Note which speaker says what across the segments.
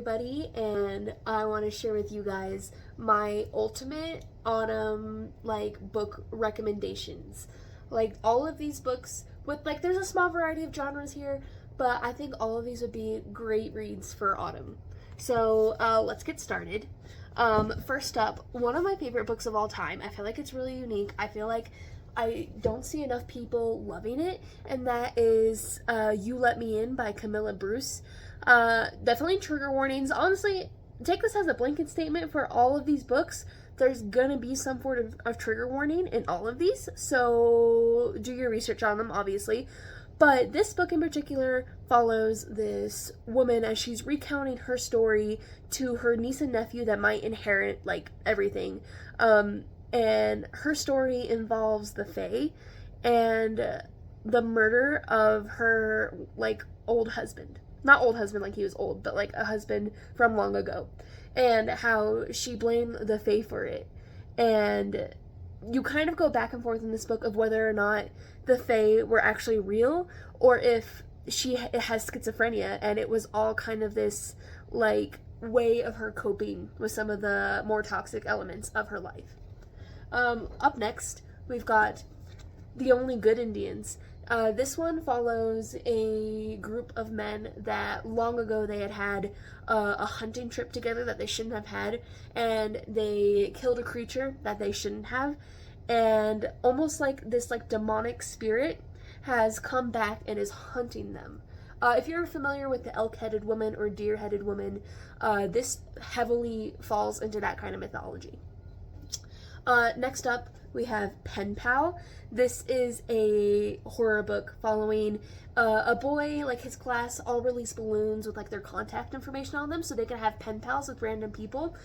Speaker 1: everybody, and I want to share with you guys my ultimate autumn book recommendations. Like all of these books with there's a small variety of genres here, but I think all of these would be great reads for autumn. So let's get started. First up, one of my favorite books of all time. I feel like it's really unique. I feel like I don't see enough people loving it, and that is You Let Me In by Camilla Bruce. Definitely trigger warnings. Honestly, take this as a blanket statement for all of these books. There's gonna be some sort of trigger warning in all of these, so do your research on them, obviously. But this book in particular follows this woman as she's recounting her story to her niece and nephew that might inherit everything. And her story involves the Fae and the murder of her old husband. Not old husband like he was old, but a husband from long ago. And how she blamed the Fae for it. And you kind of go back and forth in this book of whether or not the Fae were actually real, or if she has schizophrenia and it was all kind of this way of her coping with some of the more toxic elements of her life. Up next, we've got The Only Good Indians. This one follows a group of men that long ago they had a hunting trip together that they shouldn't have had, and they killed a creature that they shouldn't have, and almost this demonic spirit has come back and is hunting them. If you're familiar with the elk-headed woman or deer-headed woman, this heavily falls into that kind of mythology. Next up, we have Pen Pal. This is a horror book following a boy, his class all release balloons with their contact information on them so they can have pen pals with random people.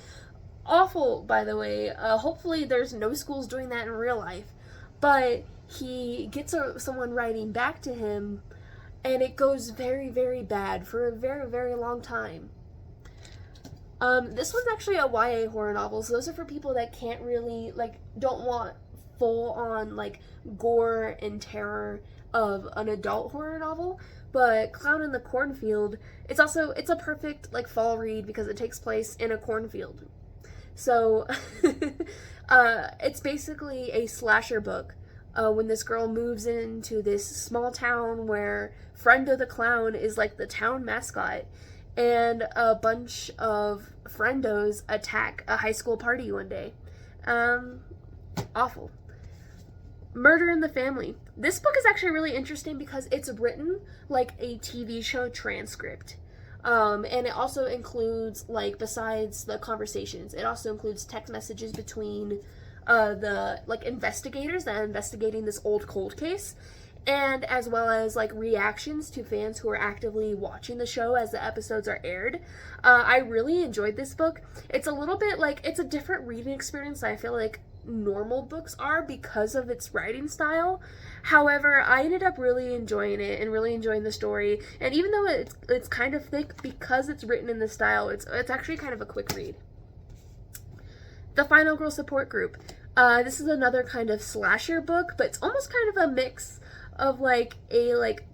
Speaker 1: Awful, by the way. Hopefully there's no schools doing that in real life. But he gets someone writing back to him, and it goes very, very bad for a very, very long time. This one's actually a YA horror novel, so those are for people that can't really, don't want full-on, gore and terror of an adult horror novel. But Clown in the Cornfield, it's a perfect, fall read because it takes place in a cornfield. So, it's basically a slasher book when this girl moves into this small town where Frendo the Clown is, the town mascot, and a bunch of friendos attack a high school party one day. Awful. Murder in the Family. This book is actually really interesting because it's written like a TV show transcript. And it also includes, besides the conversations, it also includes text messages between the, investigators that are investigating this old cold case, and as well as, reactions to fans who are actively watching the show as the episodes are aired. I really enjoyed this book. It's a little bit, it's a different reading experience I feel like normal books are because of its writing style. However, I ended up really enjoying it and really enjoying the story, and even though it's kind of thick, because it's written in this style, it's actually kind of a quick read. The Final Girl Support Group. This is another kind of slasher book, but it's almost kind of a mix of a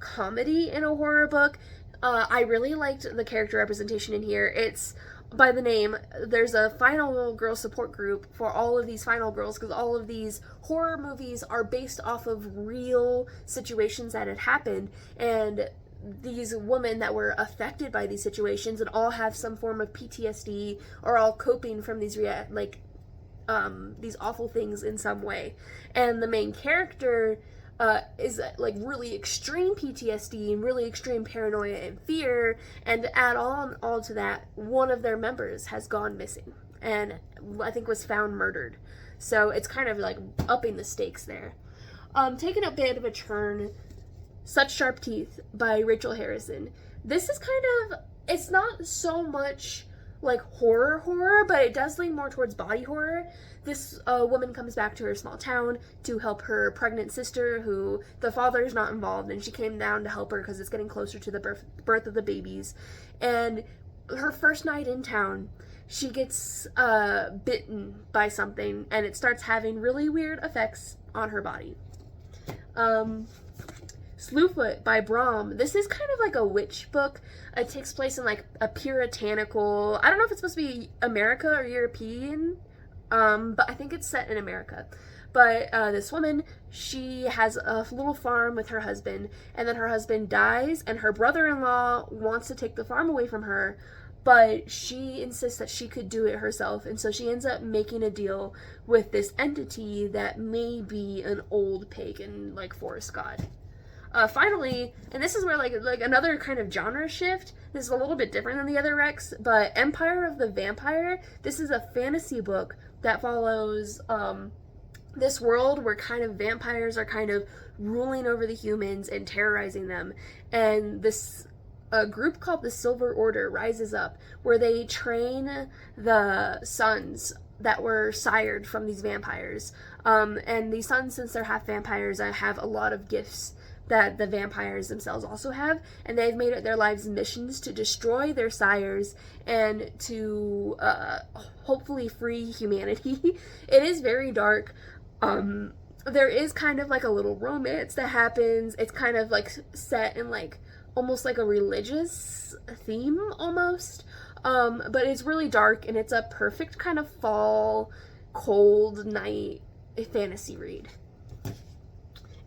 Speaker 1: comedy in a horror book. I really liked the character representation in here. It's by the name, there's a Final Girl support group for all of these Final Girls, because all of these horror movies are based off of real situations that had happened, and these women that were affected by these situations and all have some form of PTSD or all coping from these these awful things in some way. And the main character is really extreme PTSD and really extreme paranoia and fear, and to add on all to that, one of their members has gone missing and I think was found murdered. So it's kind of upping the stakes there. Taking a bit of a turn, Such Sharp Teeth by Rachel Harrison. This is it's not so much horror, but it does lean more towards body horror. This woman comes back to her small town to help her pregnant sister, who the father is not involved, and she came down to help her because it's getting closer to the birth of the babies. And her first night in town, she gets bitten by something, and it starts having really weird effects on her body. Slewfoot by Brom. This is kind of like a witch book. It takes place in like a puritanical, I don't know if it's supposed to be America or European, but I think it's set in America. But this woman, she has a little farm with her husband, and then her husband dies, and her brother-in-law wants to take the farm away from her, but she insists that she could do it herself, and so she ends up making a deal with this entity that may be an old pagan, like, forest god. Finally, and this is where like another kind of genre shift. This is a little bit different than the other Rex, but Empire of the Vampire. This is a fantasy book that follows this world where kind of vampires are kind of ruling over the humans and terrorizing them, and this a group called the Silver Order rises up, where they train the sons that were sired from these vampires. And these sons, since they're half vampires, have a lot of gifts that the vampires themselves also have, and they've made it their lives' missions to destroy their sires and to hopefully free humanity. It is very dark. There is kind of like a little romance that happens. It's kind of like set in like almost like a religious theme almost, but it's really dark, and it's a perfect kind of fall, cold night fantasy read.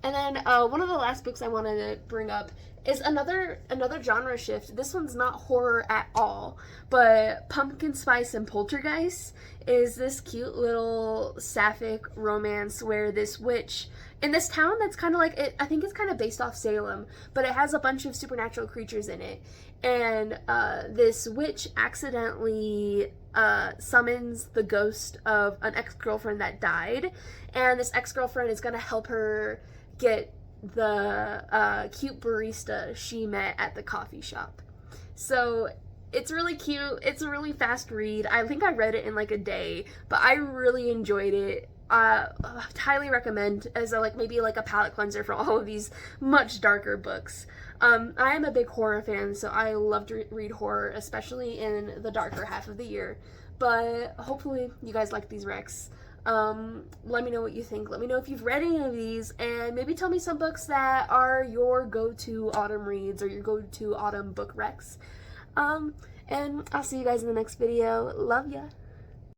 Speaker 1: And then one of the last books I wanted to bring up is another genre shift. This one's not horror at all, but Pumpkin Spice and Poltergeist is this cute little sapphic romance where this witch in this town that's kind of like it, I think it's kind of based off Salem, but it has a bunch of supernatural creatures in it, and this witch accidentally summons the ghost of an ex-girlfriend that died, and this ex-girlfriend is going to help her get the cute barista she met at the coffee shop. So it's really cute. It's a really fast read. I think I read it in like a day, but I really enjoyed it. Highly recommend as a, like maybe like a palate cleanser for all of these much darker books. I am a big horror fan, so I love to read horror, especially in the darker half of the year. But hopefully you guys like these recs. Let me know what you think. Let me know if you've read any of these, and maybe tell me some books that are your go-to autumn reads or your go-to autumn book recs. And I'll see you guys in the next video. Love ya.